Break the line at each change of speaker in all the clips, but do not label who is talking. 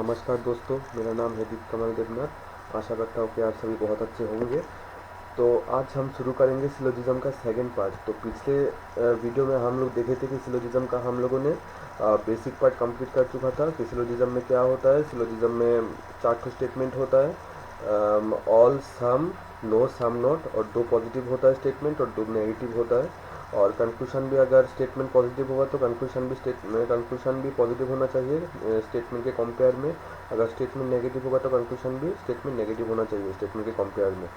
नमस्कार दोस्तों, मेरा नाम है दीप कमल देवनाथ। आशा करता हूँ कि आप सभी बहुत अच्छे होंगे। तो आज हम शुरू करेंगे सिलोजिज्म का सेकंड पार्ट। तो पिछले वीडियो में हम लोग देखे थे कि सिलोजिज्म का हम लोगों ने बेसिक पार्ट कंप्लीट कर चुका था कि सिलोजिज्म में क्या होता है। सिलोजिज्म में 4 स्टेटमेंट होता है, all, some, no, some not, और 2 पॉजिटिव होता है स्टेटमेंट और 2 नेगेटिव होता है। और कंक्लूशन भी अगर स्टेटमेंट पॉजिटिव होगा तो कंक्लूशन भी पॉजिटिव होना चाहिए स्टेटमेंट के कंपेयर में। अगर स्टेटमेंट नेगेटिव होगा तो कंक्लूशन भी स्टेटमेंट नेगेटिव होना चाहिए स्टेटमेंट के कंपेयर में।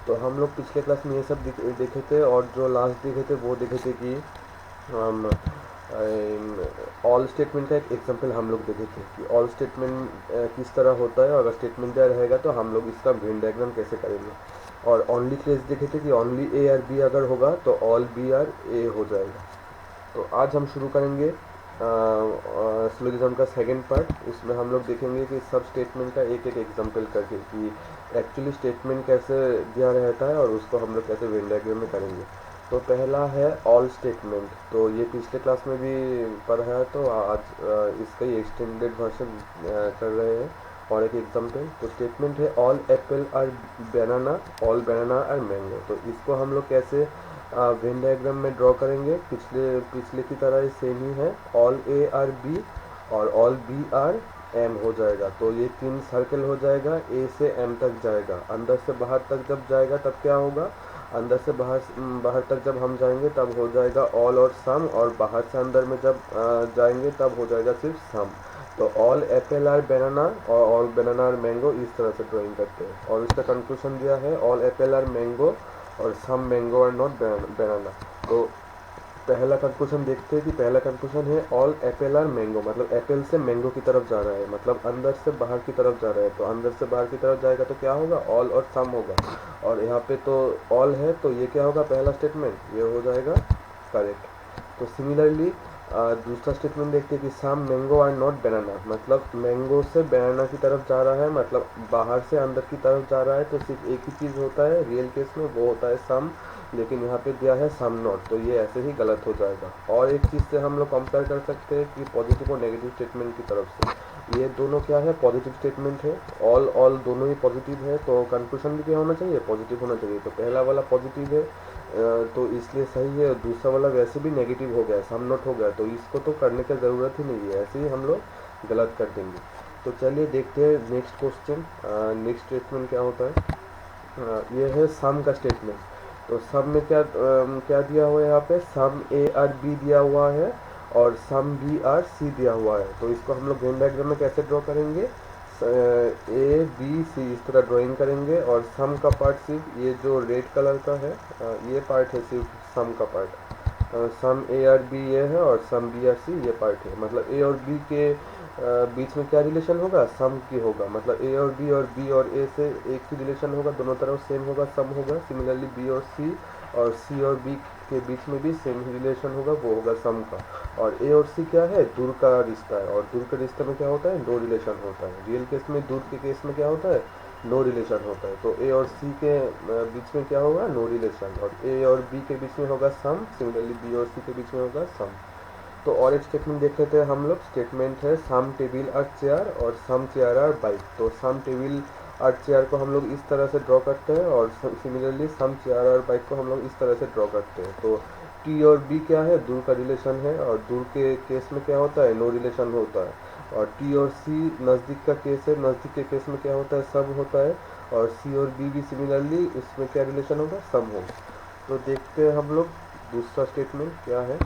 तो हम लोग पिछले क्लास में ये सब देखे थे, और जो लास्ट देखे थे वो देखे थे कि हम ऑल स्टेटमेंट का एक एग्जांपल हम लोग देखे थे कि ऑल स्टेटमेंट किस तरह होता है, और अगर स्टेटमेंट दिया रहेगा तो हम लोग इसका वेन डायग्राम कैसे करेंगे। और ओनली केस देखे थे कि ओनली ए और बी अगर होगा तो ऑल बी और ए हो जाएगा। तो आज हम शुरू करेंगे सिलोजिज्म का सेकंड पार्ट। इसमें हम लोग देखेंगे कि सब स्टेटमेंट का एक एक एग्जांपल करके कि एक्चुअली स्टेटमेंट कैसे दिया रहता है और उसको हम लोग कैसे वेन डायग्राम में करेंगे। तो पहला है ऑल स्टेटमेंट। तो ये पिछले क्लास में भी पढ़ा है, तो आज इसका ही एक्सटेंडेड वर्जन कर रहे हैं। और एक एग्जांपल तो स्टेटमेंट है all apple are banana, all banana are mango. तो इसको हम लोग कैसे वेन डायग्राम में ड्रॉ करेंगे, पिछले पिछले की तरह ही सेम ही है। ऑल ए आर बी और ऑल बी आर एम हो जाएगा। तो ये 3 सर्कल हो जाएगा, ए से एम तक जाएगा। अंदर से बाहर तक जब जाएगा तब क्या होगा, अंदर से बाहर तक जब हम जाएंगे तब हो जाएगा ऑल और सम, और बाहर से अंदर में जब जाएंगे तब हो जाएगा सिर्फ सम। तो ऑल एप्पल आर बनाना और ऑल बनाना आर मैंगो, इस तरह से ड्राइंग करते हैं। और इसका कंक्लूजन दिया है ऑल एप्पल आर मैंगो और सम मैंगो आर नॉट बनाना। तो पहला कंक्लूजन देखते हैं कि पहला कंक्लूजन है ऑल एप्पल आर मैंगो, मतलब एप्पल से मैंगो की तरफ जा रहा है, मतलब अंदर से बाहर की तरफ जा रहा है। तो अंदर से बाहर की तरफ जाएगा तो क्या होगा, ऑल और सम होगा। और यहाँ पे तो ऑल है, तो ये क्या होगा, पहला स्टेटमेंट ये हो जाएगा करेक्ट। तो सिमिलरली दूसरा स्टेटमेंट देखते हैं कि सम मैंगो आर नॉट बनाना, मतलब मैंगो से बनाना की तरफ जा रहा है, मतलब बाहर से अंदर की तरफ जा रहा है। तो सिर्फ एक ही चीज़ होता है रियल केस में, वो होता है सम, लेकिन यहाँ पे दिया है सम नॉट, तो ये ऐसे ही गलत हो जाएगा। और एक चीज़ से हम लोग कंपेयर कर सकते हैं कि पॉजिटिव और नेगेटिव स्टेटमेंट की तरफ से ये दोनों क्या है, पॉजिटिव स्टेटमेंट है। ऑल ऑल दोनों ही पॉजिटिव है, तो कंक्लूजन भी क्या होना चाहिए, पॉजिटिव होना चाहिए। तो पहला वाला पॉजिटिव है तो इसलिए सही है। दूसरा वाला वैसे भी नेगेटिव हो गया, सम नॉट हो गया, तो इसको तो करने की ज़रूरत ही नहीं है, ऐसे ही हम लोग गलत कर देंगे। तो चलिए देखते हैं नेक्स्ट क्वेश्चन। नेक्स्ट स्टेटमेंट क्या होता है, ये है सम का स्टेटमेंट। तो सम में क्या दिया हुआ है, यहाँ पे सम ए आर बी दिया हुआ है और सम बी आर सी दिया हुआ है। तो इसको हम लोग वेन डायग्राम में कैसे ड्रॉ करेंगे, ए बी सी इस तरह ड्राइंग करेंगे। और सम का पार्ट सिर्फ ये जो रेड कलर का है, ये पार्ट है सिर्फ सम का part. Some A are B ये है और सम बी आर सी ये पार्ट है। मतलब ए और बी के बीच में क्या रिलेशन होगा, सम की होगा। मतलब ए और बी और ए से एक ही रिलेशन होगा, दोनों तरफ सेम होगा, सम होगा। सिमिलरली बी और सी और बी के बीच में भी सेम ही रिलेशन होगा, वो होगा सम का। और ए और सी क्या है, दूर का रिश्ता है, और दूर के रिश्ते में क्या होता है, नो रिलेशन होता है। रियल केस में दूर के केस में क्या होता है, नो रिलेशन होता है। तो ए और सी के बीच में क्या होगा, नो रिलेशन, और ए और बी के बीच में होगा सम। सिमिलरली बी और सी के बीच में होगा सम। तो और एक स्टेटमेंट देख लेते हैं हम लोग। स्टेटमेंट है सम टेबल आर चेयर और सम चेयर आर बाइक। तो सम टेबल और चेयर को हम लोग इस तरह से ड्रॉ करते हैं, और सिमिलरली सम चेयर और बाइक को हम लोग इस तरह से ड्रॉ करते हैं। तो टी और बी क्या है, दूर का रिलेशन है, और दूर के केस में क्या होता है, नो रिलेशन होता है। और टी और सी नज़दीक का केस है, नज़दीक के केस में क्या होता है, सब होता है। और सी और बी भी सिमिलरली इसमें क्या रिलेशन होगा, सब होगा। तो देखते हैं हम लोग दूसरा स्टेटमेंट क्या है।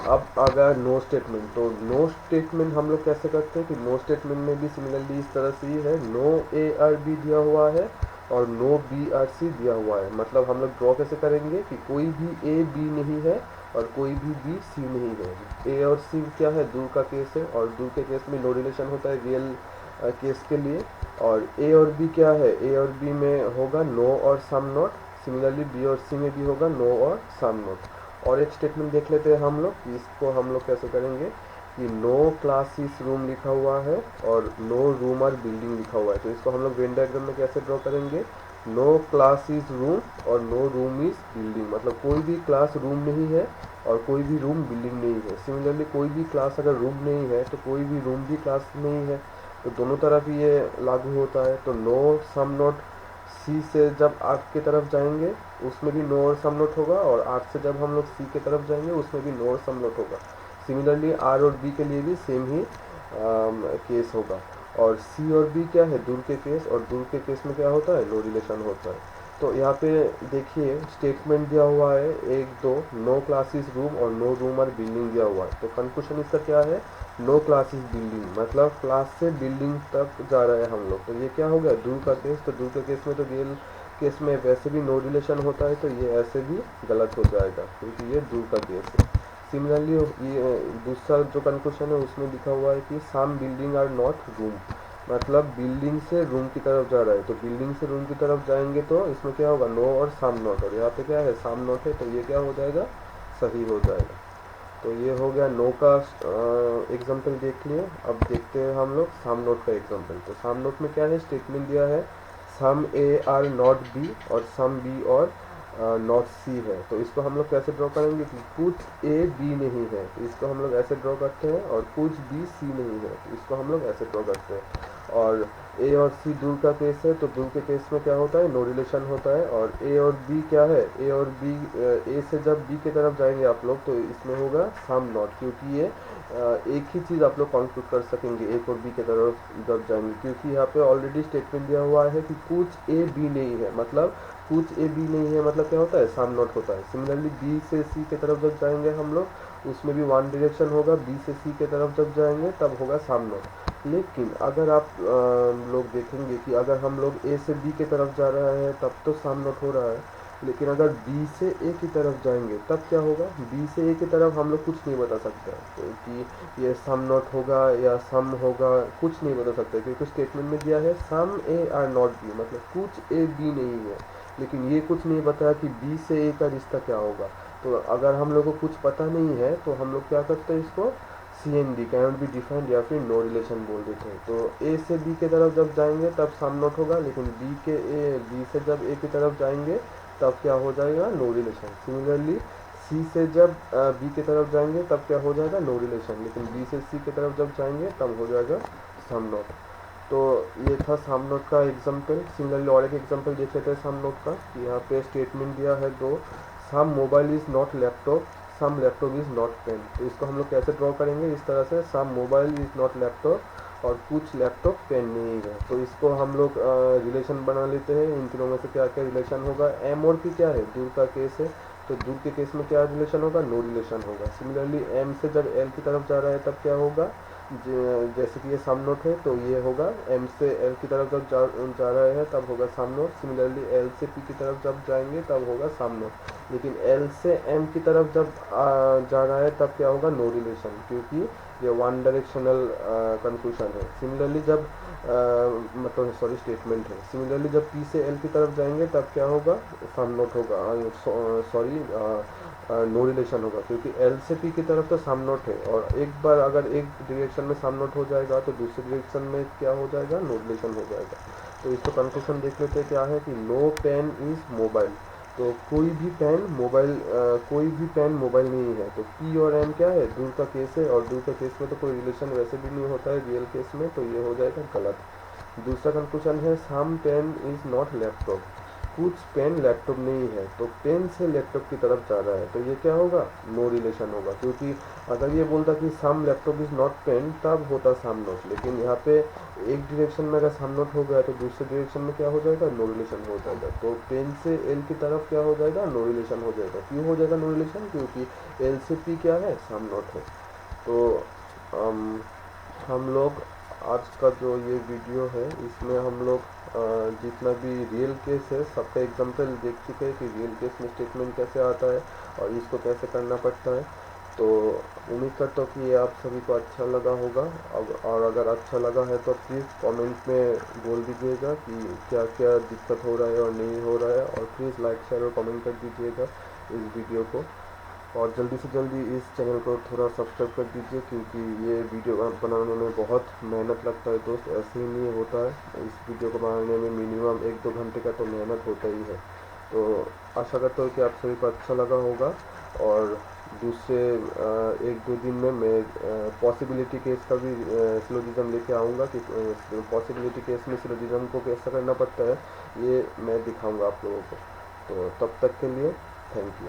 अब अगर नो स्टेटमेंट, तो नो स्टेटमेंट हम लोग कैसे करते हैं कि नो स्टेटमेंट में भी सिमिलरली इस तरह से ही है, नो ए आर बी दिया हुआ है और नो बी आर सी दिया हुआ है। मतलब हम लोग ड्रॉ कैसे करेंगे कि कोई भी ए बी नहीं है और कोई भी बी सी नहीं है। ए और सी क्या है, दूर का केस है, और दूर के केस में नो रिलेशन होता है रियल केस के लिए। और ए और बी क्या है, ए और बी में होगा नो और सम नॉट। सिमिलरली बी और सी में भी होगा नो और सम नॉट। और एक स्टेटमेंट देख लेते हैं हम लोग कि इसको हम लोग कैसे करेंगे कि नो क्लास इस रूम लिखा हुआ है और नो रूम और बिल्डिंग लिखा हुआ है। तो इसको हम लोग वेन डायग्राम में कैसे ड्रॉ करेंगे, नो क्लास इज रूम और नो रूम इज बिल्डिंग। मतलब कोई भी क्लास रूम नहीं है और कोई भी रूम बिल्डिंग नहीं है। सिमिलरली कोई भी क्लास अगर रूम नहीं है तो कोई भी रूम भी क्लास नहीं है। तो दोनों तरफ ये लागू होता है। तो नो सम नोट सी से जब आर्ट की तरफ जाएंगे उसमें भी नो और सम नोट होगा, और आर्ट से जब हम लोग सी की तरफ जाएंगे उसमें भी नो और सम नोट होगा। सिमिलरली आर और बी के लिए भी सेम ही केस होगा। और सी और बी क्या है, दूर के केस, और दूर के केस में क्या होता है, नो रिलेशन होता है। तो यहाँ पे देखिए स्टेटमेंट दिया हुआ है एक दो, नो क्लासेस रूम और नो रूम और बिल्डिंग दिया हुआ है। तो कंक्लूजन इसका क्या है, नो क्लासेस बिल्डिंग, मतलब क्लास से बिल्डिंग तक जा रहे हैं हम लोग। तो ये क्या हो गया, दूर का केस। तो दूर के केस में तो रियल केस में वैसे भी नो रिलेशन होता है, तो ये ऐसे भी गलत हो जाएगा क्योंकि ये दूर का केस है। सिमिलरली ये दूसरा जो कंक्लूजन है उसमें लिखा हुआ है कि सम बिल्डिंग आर नॉट रूम, मतलब बिल्डिंग से रूम की तरफ जा रहा है। तो बिल्डिंग से रूम की तरफ जाएंगे तो इसमें क्या होगा, नो और सम नॉट, और यहाँ पे क्या है, सम नॉट है, तो ये क्या हो जाएगा, सही हो जाएगा। तो ये हो गया नो का एग्जाम्पल देख लिए। अब देखते हैं हम लोग सम नोट का एग्जाम्पल। तो सम नोट में क्या है, स्टेटमेंट दिया है सम ए आर नॉट बी और सम बी और नॉट सी है। तो इसको हम लोग कैसे ड्रॉ करेंगे कि कुछ ए बी नहीं है, तो इसको हम लोग ऐसे ड्रॉ करते हैं, और कुछ बी सी नहीं है, तो इसको हम लोग ऐसे ड्रॉ करते हैं। और ए और सी दूर का केस है, तो दूर के केस में क्या होता है, नो रिलेशन होता है। और ए और बी क्या है, ए और बी, ए से जब बी की तरफ जाएंगे आप लोग तो इसमें होगा सम नॉट, क्योंकि ये एक ही चीज़ आप लोग कंक्लूड कर सकेंगे एक और बी की तरफ जब जाएंगे, क्योंकि यहाँ पे ऑलरेडी स्टेटमेंट दिया हुआ है कि कुछ ए बी नहीं है, मतलब कुछ ए बी नहीं है मतलब क्या होता है, सम नॉट होता है। सिमिलरली बी से सी की तरफ जब जाएंगे हम लोग उसमें भी वन डायरेक्शन होगा, बी से सी की तरफ जब जाएंगे तब होगा सम नॉट। लेकिन अगर आप लोग देखेंगे कि अगर हम लोग ए से बी की तरफ जा रहे हैं तब तो सम नॉट हो रहा है, लेकिन अगर बी से ए की तरफ जाएंगे तब क्या होगा, बी से ए की तरफ हम लोग कुछ नहीं बता सकते क्योंकि ये सम नॉट होगा या सम होगा, कुछ नहीं बता सकते क्योंकि स्टेटमेंट में दिया है सम ए आर नॉट बी, मतलब कुछ ए बी नहीं है। लेकिन ये कुछ नहीं बताया कि बी से ए का रिश्ता क्या होगा। तो अगर हम लोग को कुछ पता नहीं है तो हम लोग क्या करते हैं, इसको C and D can not be defined या फिर नो रिलेशन बोल देते हैं। तो ए से बी की तरफ जब जाएंगे तब सम नॉट होगा, लेकिन बी से जब ए की तरफ जाएंगे तब क्या हो जाएगा, नो रिलेशन। सिमिलरली सी से जब बी की तरफ जाएंगे तब क्या हो जाएगा, नो रिलेशन, लेकिन बी से सी की तरफ जब जाएंगे तब हो जाएगा सम नॉट। तो ये था सम नोट का एग्जाम्पल। सिमिलरली और एक एग्जाम्पल देख लेते हैं सम नोट का। यहाँ पे स्टेटमेंट दिया है दो, some mobile is not laptop, some laptop is not pen. तो इसको हम लोग कैसे ड्रॉ करेंगे, इस तरह से सम मोबाइल इज़ नॉट लैपटॉप और कुछ लैपटॉप पेन नहीं है। तो इसको हम लोग रिलेशन बना लेते हैं, इन तीनों में से क्या क्या रिलेशन होगा। एम और पी क्या है, दूर का केस है, तो दूर के केस में क्या रिलेशन होगा, नो रिलेशन होगा। सिमिलरली एम से जब एल की तरफ जा रहा है तब क्या होगा, जैसे कि ये सम नोट है तो ये होगा एम से एल की तरफ जब जा रहे हैं तब होगा सम नोट। सिमिलरली एल से पी की तरफ जब जाएंगे तब होगा सम नोट, लेकिन एल से एम की तरफ जब जा रहा है तब क्या होगा, नो रिलेशन, क्योंकि ये वन डायरेक्शनल कंक्लूजन है। सिमिलरली जब मतलब सॉरी स्टेटमेंट है। सिमिलरली जब पी से एल की तरफ जाएंगे तब क्या होगा, सम नोट होगा, सॉरी नो रिलेशन होगा, क्योंकि एल से पी की तरफ तो सम नोट है, और एक बार अगर एक डायरेक्शन में सम नोट हो जाएगा तो दूसरे डायरेक्शन में क्या हो जाएगा, नो रिलेशन हो जाएगा। तो इसको कंक्लूजन देख लेते हैं क्या है कि नो पेन इज मोबाइल। तो कोई भी पेन मोबाइल नहीं है। तो पी और एम क्या है, दूर का केस है, और दूर का केस में तो कोई रिलेशन वैसे भी नहीं होता है रियल केस में, तो ये हो जाएगा गलत। दूसरा कंक्लूजन है some pen is not laptop, कुछ पेन लैपटॉप नहीं है, तो पेन से लैपटॉप की तरफ जा रहा है, तो ये क्या होगा, नो रिलेशन होगा। क्योंकि अगर ये बोलता कि सम लैपटॉप इज नॉट पेन तब होता सम नोट, लेकिन यहाँ पे एक डायरेक्शन में अगर सम नोट हो गया तो दूसरे डायरेक्शन में क्या हो जाएगा, नो रिलेशन हो जाएगा। तो पेन से एल की तरफ क्या हो जाएगा, नो रिलेशन हो जाएगा। क्यों हो जाएगा नो रिलेशन, क्योंकि एल से पी क्या है, सम नोट है। तो हम लोग आज का जो ये वीडियो है इसमें हम लोग जितना भी रियल केस है सबका एग्जांपल देख चुके हैं कि रियल केस में स्टेटमेंट कैसे आता है और इसको कैसे करना पड़ता है। तो उम्मीद करता हूँ कि ये आप सभी को अच्छा लगा होगा, और अगर अच्छा लगा है तो प्लीज़ कमेंट में बोल दीजिएगा कि क्या क्या दिक्कत हो रहा है और नहीं हो रहा है, और प्लीज़ लाइक शेयर और कमेंट कर दीजिएगा इस वीडियो को, और जल्दी से जल्दी इस चैनल को थोड़ा सब्सक्राइब कर दीजिए, क्योंकि ये वीडियो बनाने में बहुत मेहनत लगता है दोस्त, ऐसे ही नहीं होता है। इस वीडियो को बनाने में मिनिमम 1-2 घंटे का तो मेहनत होता ही है। तो आशा करता हूँ कि आप सभी को अच्छा लगा होगा, और दूसरे 1-2 दिन में मैं पॉसिबिलिटी केस का भी सिलोजिज्म लेके आऊँगा कि पॉसिबिलिटी केस में सिलोजिज्म को कैसा करना पड़ता है, ये मैं दिखाऊंगा आप लोगों को। तो तब तक के लिए थैंक यू।